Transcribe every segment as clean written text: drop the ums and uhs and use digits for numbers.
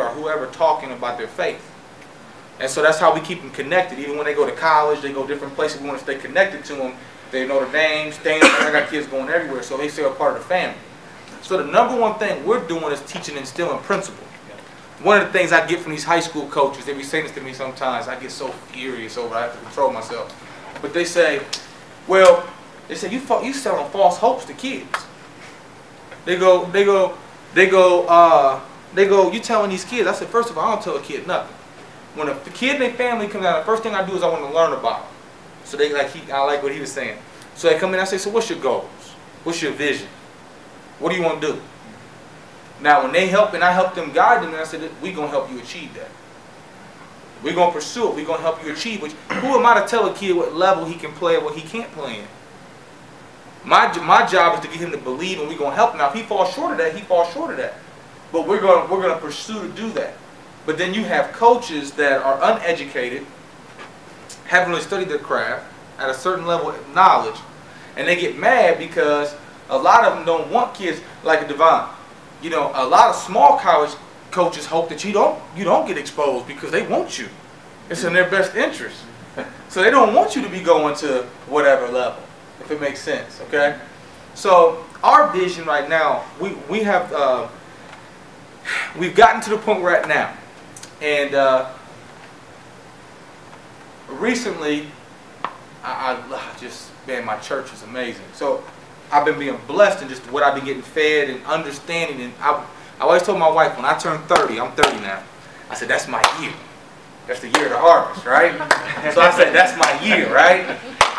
or whoever talking about their faith. And so that's how we keep them connected. Even when they go to college, they go different places, we want to stay connected to them. They know their names, I got kids going everywhere, so they still a part of the family. So the number one thing we're doing is teaching and instilling principle. One of the things I get from these high school coaches, they be saying this to me sometimes, I get so furious over it, I have to control myself. But they say, well, they say, you selling false hopes to kids. They go, you telling these kids. I said, first of all, I don't tell a kid nothing. When a kid in their family comes out, the first thing I do is I want to learn about them. So they I like what he was saying. So they come in, I say, so what's your goals? What's your vision? What do you want to do? Now when they help and I help them guide them, and I said, we're going to help you achieve that. We're going to pursue it. We're going to help you achieve it. Who am I to tell a kid what level he can play and what he can't play in? My job is to get him to believe, and we're going to help him. Now if he falls short of that, he falls short of that. But we're going to pursue to do that. But then you have coaches that are uneducated, haven't really studied their craft, at a certain level of knowledge, and they get mad because a lot of them don't want kids like a Devon. You know, a lot of small college coaches hope that you don't get exposed because they want you. It's in their best interest. So they don't want you to be going to whatever level, if it makes sense, okay? So our vision right now, we've gotten to the point we're at now. And recently, man, my church is amazing. So I've been being blessed in just what I've been getting fed and understanding. And I always told my wife, when I turn 30, I'm 30 now, I said, that's my year. That's the year of the harvest, right? So I said, that's my year, right?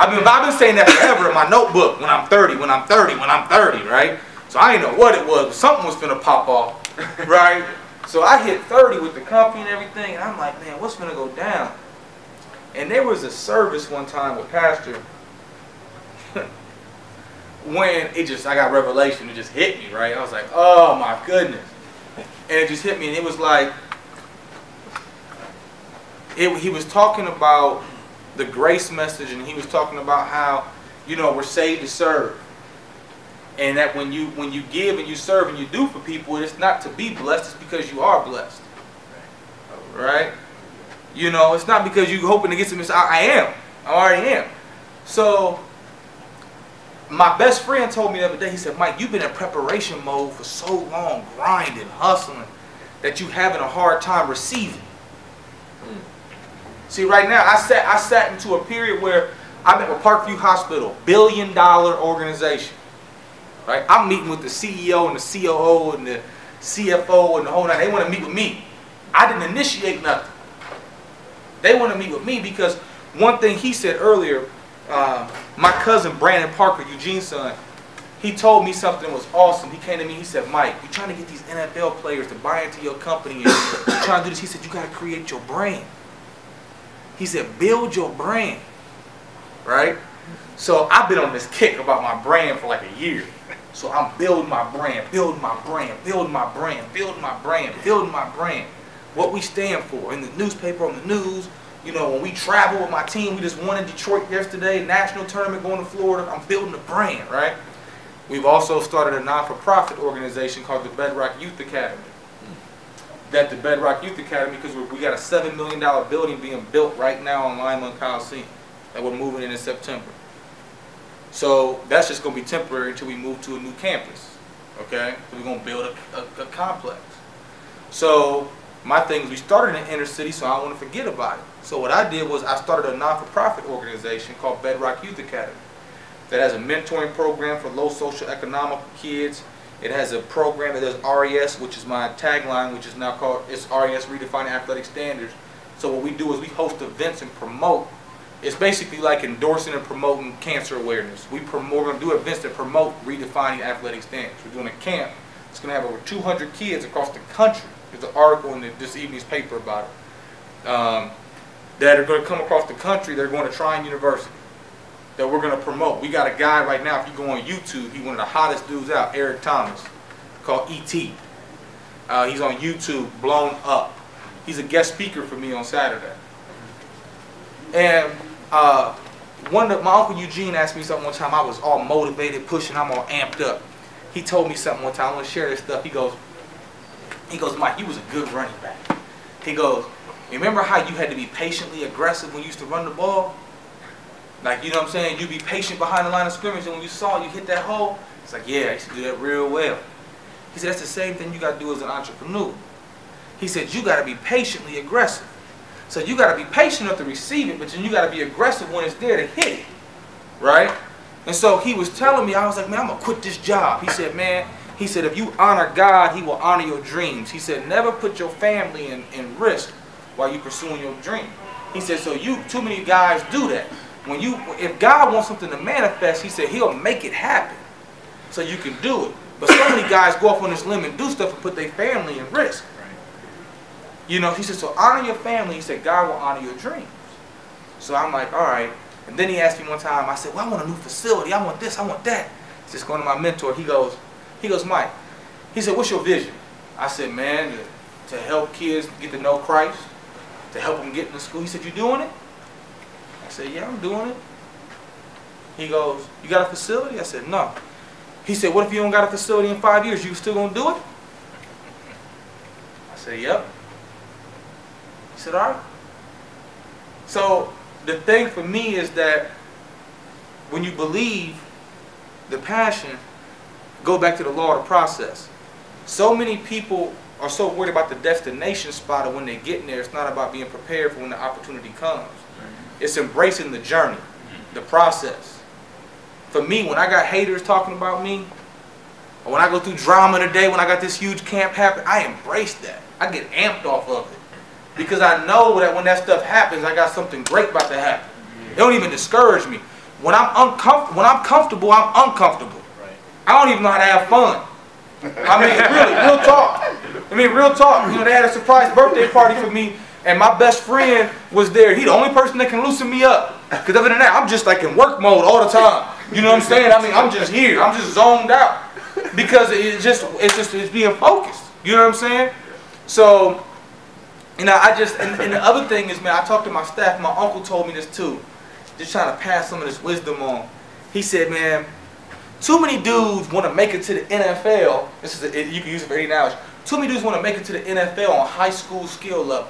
I've been saying that forever in my notebook, when I'm 30, when I'm 30, when I'm 30, right? So I didn't know what it was, but something was finna pop off, right? So I hit 30 with the company and everything, and I'm like, man, what's finna go down? And there was a service one time with Pastor when I got revelation, it just hit me, right? I was like, oh my goodness. And it just hit me, and it was like, he was talking about the grace message, and he was talking about how, you know, we're saved to serve. And that when you give and you serve and you do for people, it's not to be blessed, it's because you are blessed. Right? You know, it's not because you're hoping to get some. I am. I already am. So, my best friend told me the other day, he said, Mike, you've been in preparation mode for so long, grinding, hustling, that you're having a hard time receiving. See, right now, I sat into a period where I'm at Parkview Hospital, billion-dollar organization. Right? I'm meeting with the CEO and the COO and the CFO and the whole nine. They want to meet with me. I didn't initiate nothing. They want to meet with me because one thing he said earlier, my cousin Brandon Parker, Eugene's son, he told me something that was awesome. He came to me, he said, Mike, you're trying to get these NFL players to buy into your company and you're trying to do this. He said, you got to create your brand. He said, build your brand. Right? So I've been on this kick about my brand for like a year. So I'm building my brand, building my brand, building my brand, building my brand, building my brand. What we stand for in the newspaper, on the news. You know, when we travel with my team, we just won in Detroit yesterday, national tournament going to Florida. I'm building a brand, right? We've also started a non-for-profit organization called the Bedrock Youth Academy. That the Bedrock Youth Academy, because we got a $7 million building being built right now on Lima Coliseum that we're moving in September. So that's just going to be temporary until we move to a new campus, okay? So we're going to build a complex. So my thing is we started in the inner city, so I don't want to forget about it. So what I did was I started a non-for-profit organization called Bedrock Youth Academy that has a mentoring program for low socioeconomic kids. It has a program that does RES, which is my tagline, which is now called, it's RES Redefining Athletic Standards. So what we do is we host events and promote. It's basically like endorsing and promoting cancer awareness. We're going to do events that promote redefining athletic standards. We're doing a camp. It's going to have over 200 kids across the country. There's an article in this evening's paper about it. That are going to come across the country. They're going to Trine University. That we're going to promote. We got a guy right now, if you go on YouTube, he's one of the hottest dudes out, Eric Thomas, called E.T. He's on YouTube, blown up. He's a guest speaker for me on Saturday. And my Uncle Eugene asked me something one time. I was all motivated, pushing, I'm all amped up. He told me something one time. I want to share this stuff. He goes, He goes, Mike, you was a good running back. He goes, remember how you had to be patiently aggressive when you used to run the ball? Like, you know what I'm saying? You'd be patient behind the line of scrimmage, and when you saw you hit that hole, it's like, yeah, I used to do that real well. He said, that's the same thing you got to do as an entrepreneur. He said, you got to be patiently aggressive. So you got to be patient enough to receive it, but then you got to be aggressive when it's there to hit it, right? And so he was telling me, I was like, man, I'm going to quit this job. He said, man, he said, if you honor God, he will honor your dreams. He said, never put your family in risk while you're pursuing your dream. He said, so too many guys do that. If God wants something to manifest, he said, he'll make it happen so you can do it. But so many guys go off on this limb and do stuff and put their family in risk. You know, he said, so honor your family. He said, God will honor your dreams. So I'm like, all right. And then he asked me one time, I said, well, I want a new facility. I want this, I want that. Just going to my mentor, he goes, Mike, he said, what's your vision? I said, man, to help kids get to know Christ, to help them get into school. He said, you doing it? I said, yeah, I'm doing it. He goes, you got a facility? I said, no. He said, what if you don't got a facility in 5 years? You still going to do it? I said, yep. He said, all right. So the thing for me is that when you believe the passion, go back to the law of the process. So many people are so worried about the destination spot, and when they get there, it's not about being prepared for when the opportunity comes. It's embracing the journey, the process. For me, when I got haters talking about me, or when I go through drama today, when I got this huge camp happen, I embrace that. I get amped off of it. Because I know that when that stuff happens, I got something great about to happen. It don't even discourage me. When I'm comfortable, I'm uncomfortable. I don't even know how to have fun. I mean, really, real talk. I mean, real talk. You know, they had a surprise birthday party for me, and my best friend was there. He the only person that can loosen me up. Because other than that, I'm just like in work mode all the time. You know what I'm saying? I mean, I'm just here. I'm just zoned out. Because it's being focused. You know what I'm saying? So, you know, and the other thing is, man, I talked to my staff. My uncle told me this too. Just trying to pass some of this wisdom on. He said, man, too many dudes want to make it to the NFL. You can use it for any analogy. Too many dudes want to make it to the NFL on high school skill level.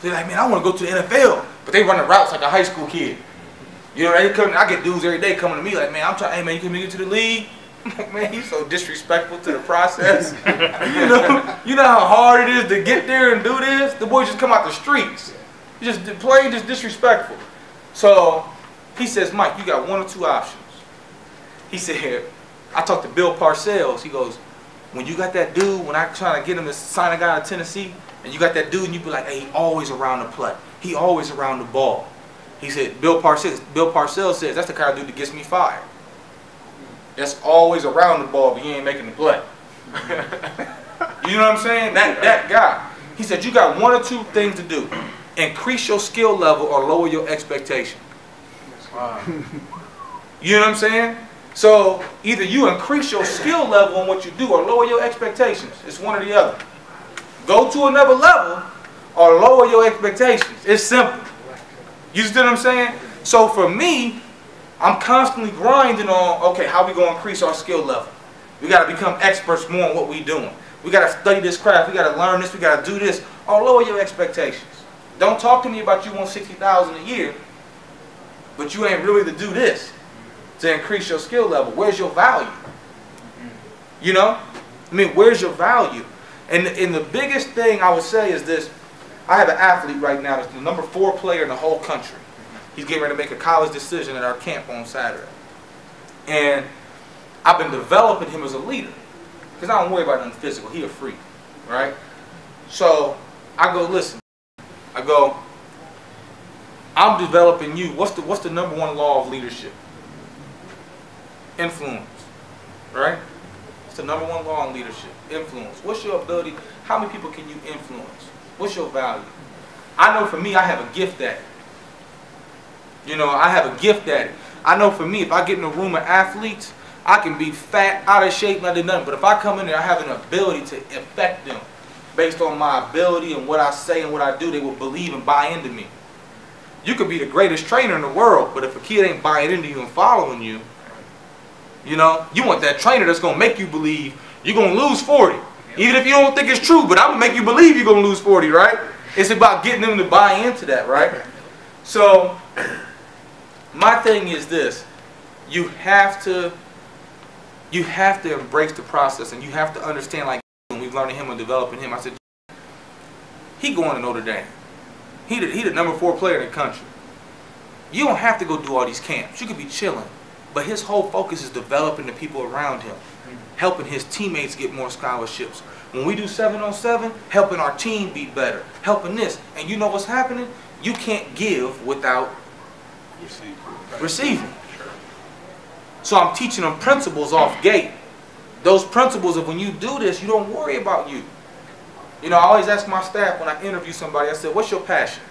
They're like, man, I want to go to the NFL, but they running routes like a high school kid. You know, I get dudes every day coming to me like, man, I'm trying. Hey, man, you can make it to the league. I'm like, man, he's so disrespectful to the process. You know how hard it is to get there and do this. The boys just come out the streets, just plain just disrespectful. So he says, Mike, you got one or two options. He said, I talked to Bill Parcells. He goes, when you got that dude, when I trying to get him to sign a guy to Tennessee, and you got that dude, and you be like, hey, he always around the play. He always around the ball. He said, Bill Parcells says, that's the kind of dude that gets me fired. That's always around the ball, but he ain't making the play. You know what I'm saying? That guy. He said, you got one or two things to do. Increase your skill level or lower your expectation. Wow. You know what I'm saying? So either you increase your skill level on what you do or lower your expectations. It's one or the other. Go to another level or lower your expectations. It's simple. You see what I'm saying? So for me, I'm constantly grinding on, okay, how we going to increase our skill level? We got to become experts more on what we doing. We got to study this craft. We got to learn this. We got to do this. Or lower your expectations. Don't talk to me about you want $60,000 a year, but you ain't really to do this to increase your skill level. Where's your value? You know? I mean, where's your value? And the biggest thing I would say is this. I have an athlete right now that's the number 4 player in the whole country. He's getting ready to make a college decision at our camp on Saturday. And I've been developing him as a leader. Because I don't worry about nothing physical. He a freak. Right? So I go, listen. I go, I'm developing you. What's the number 1 law of leadership? Influence. Right? It's the number 1 law in leadership. Influence. What's your ability? How many people can you influence? What's your value? I know for me, I have a gift at it. You know, I have a gift at it. I know for me, if I get in a room of athletes, I can be fat, out of shape, not do nothing. But if I come in there, I have an ability to affect them. Based on my ability and what I say and what I do, they will believe and buy into me. You could be the greatest trainer in the world, but if a kid ain't buying into you and following you, you know, you want that trainer that's going to make you believe You're going to lose 40. Even if you don't think it's true, but I'm going to make you believe you're going to lose 40, right? It's about getting them to buy into that, right? So, my thing is this. You have to embrace the process, and you have to understand, like when we've learned him and developing him, I said, he going to Notre Dame. He the #4 player in the country. You don't have to go do all these camps. You could be chilling. But his whole focus is developing the people around him, helping his teammates get more scholarships. When we do 7-on-7, helping our team be better, helping this. And you know what's happening? You can't give without receiving. So I'm teaching them principles off gate. Those principles of when you do this, you don't worry about you. You know, I always ask my staff when I interview somebody, I said, what's your passion?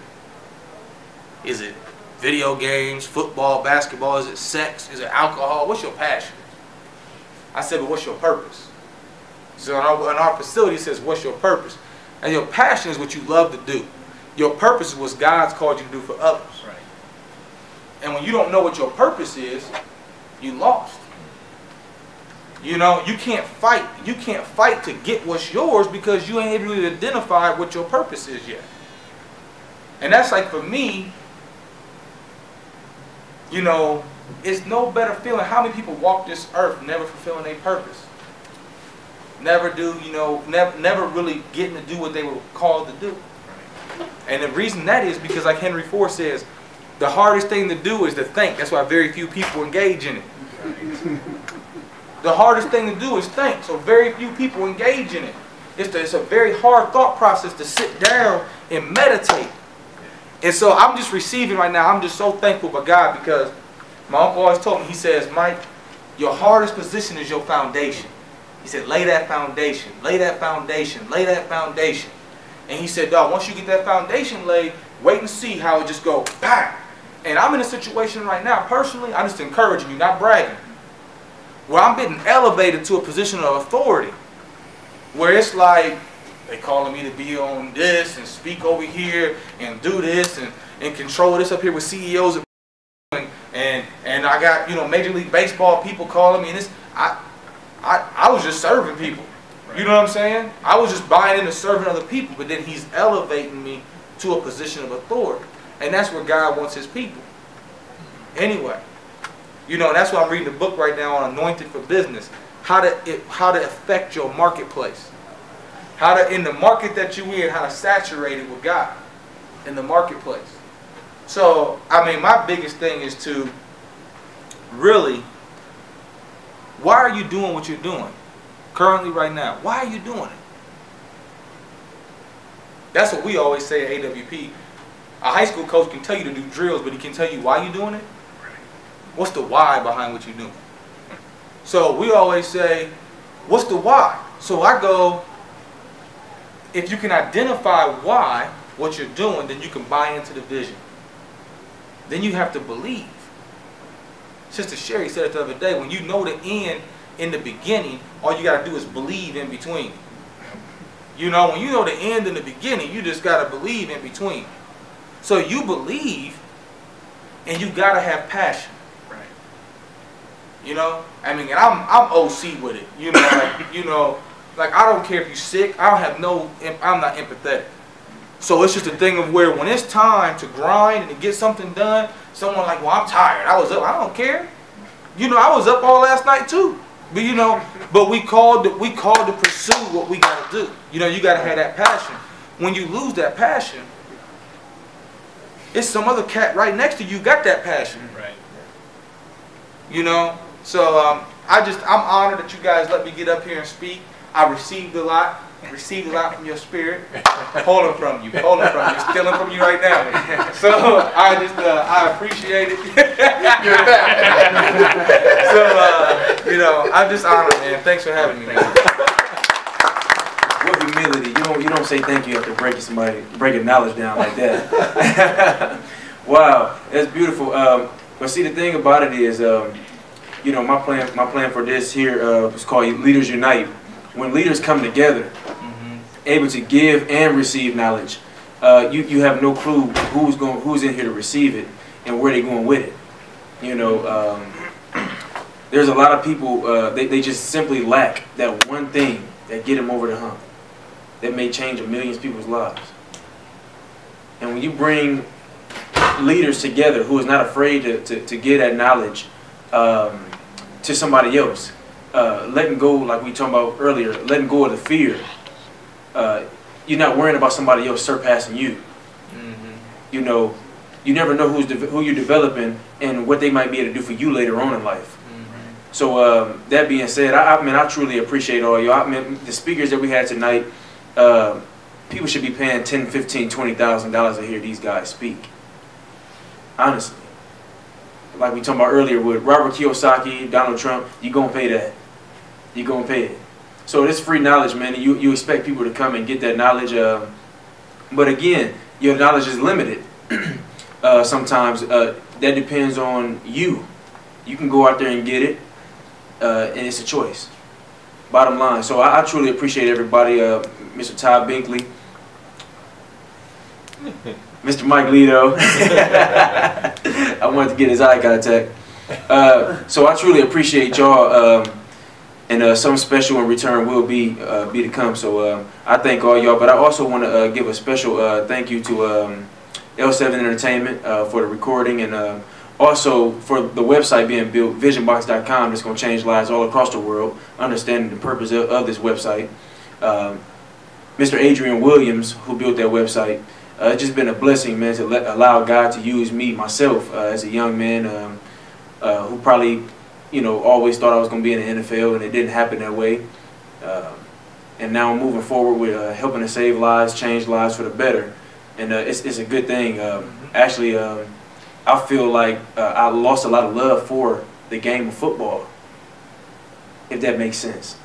Is it video games, football, basketball? Is it sex? Is it alcohol? What's your passion? I said, but what's your purpose? So in our facility, it says, what's your purpose? And your passion is what you love to do. Your purpose is what God's called you to do for others. Right. And when you don't know what your purpose is, you lost. You know, you can't fight. You can't fight to get what's yours because you ain't able to identify what your purpose is yet. And that's like for me, you know, it's no better feeling. How many people walk this earth never fulfilling their purpose? Never do, you know, never really getting to do what they were called to do. And the reason that is because, like Henry Ford says, the hardest thing to do is to think. That's why very few people engage in it. The hardest thing to do is think. So very few people engage in it. It's a very hard thought process to sit down and meditate. And so I'm just receiving right now. I'm just so thankful for God because my uncle always told me, he says, Mike, your hardest position is your foundation. He said, lay that foundation, lay that foundation, lay that foundation. And he said, dog, once you get that foundation laid, wait and see how it just goes, bang. And I'm in a situation right now, personally, I'm just encouraging you, not bragging, where I'm getting elevated to a position of authority, where it's like, they calling me to be on this and speak over here and do this and control this up here with CEOs and I got, you know, Major League Baseball people calling me, and this, I was just serving people. You know what I'm saying? I was just buying into serving other people, but then he's elevating me to a position of authority. And that's where God wants his people. Anyway, you know, that's why I'm reading a book right now on Anointed for Business. How to affect your marketplace. How to, in the market that you're in, how to saturate it with God in the marketplace. So, I mean, my biggest thing is to really, why are you doing what you're doing currently right now? Why are you doing it? That's what we always say at AWP. A high school coach can tell you to do drills, but he can tell you why you're doing it. What's the why behind what you're doing? So we always say, what's the why? So I go, if you can identify why, what you're doing, then you can buy into the vision. Then you have to believe. Sister Sherry said it the other day, when you know the end in the beginning, all you got to do is believe in between. You know, when you know the end in the beginning, you just got to believe in between. So you believe, and you got to have passion. Right. You know, I mean, and I'm OC with it. You know, like, you know, like I don't care if you're sick. I'm not empathetic. So it's just a thing of where when it's time to grind and to get something done, someone like, well, I'm tired. I was up. I don't care. You know, I was up all last night too. But you know, but we called to pursue what we got to do. You know, you got to have that passion. When you lose that passion, it's some other cat right next to you got that passion. Right. You know, so I'm honored that you guys let me get up here and speak. I received a lot from your spirit. Pulling from you, stealing from you right now. So I appreciate it. You're back. So you know, I'm just honored, man. Thanks for having me, man. With humility, you don't say thank you after breaking knowledge down like that. Wow, that's beautiful. But see, the thing about it is, you know, my plan for this here is called Leaders Unite. When leaders come together, able to give and receive knowledge, you have no clue who's in here to receive it and where they're going with it. You know, there's a lot of people, they just simply lack that one thing that get them over the hump, that may change a million people's lives. And when you bring leaders together who is not afraid to give that knowledge to somebody else, letting go, like we talked about earlier, letting go of the fear. You're not worrying about somebody else surpassing you. Mm-hmm. You know, you never know who you're developing and what they might be able to do for you later on in life. Mm-hmm. So that being said, I truly appreciate all y'all. The speakers that we had tonight, people should be paying $10,000, $15,000, $20,000 to hear these guys speak. Honestly. Like we talked about earlier with Robert Kiyosaki, Donald Trump, you're going to pay that. You're going to pay it. So it's free knowledge, man. And you expect people to come and get that knowledge. But again, your knowledge is limited. Sometimes that depends on you. You can go out there and get it, and it's a choice. Bottom line. So I truly appreciate everybody. Mr. Todd Binkley, Mr. Mike Lito. I wanted to get his eye contact. So I truly appreciate y'all. And something special in return will be to come. So I thank all y'all. But I also want to give a special thank you to L7 Entertainment for the recording, and also for the website being built, visionbox.com, that's going to change lives all across the world, understanding the purpose of this website. Mr. Adrian Williams, who built that website. It's just been a blessing, man, to allow God to use me, myself, as a young man who probably, you know, always thought I was going to be in the NFL, and it didn't happen that way. And now I'm moving forward with helping to save lives, change lives for the better. And it's a good thing. Actually, I feel like I lost a lot of love for the game of football, if that makes sense.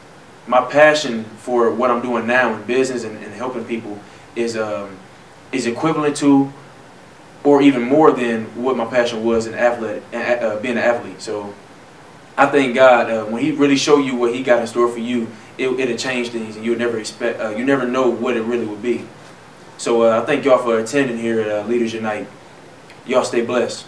My passion for what I'm doing now in business and helping people is equivalent to, or even more than, what my passion was in being an athlete. So I thank God when He really show you what He got in store for you, it'll change things, and you'll never expect, you never know what it really would be. So I thank y'all for attending here at Leaders Unite. Y'all stay blessed.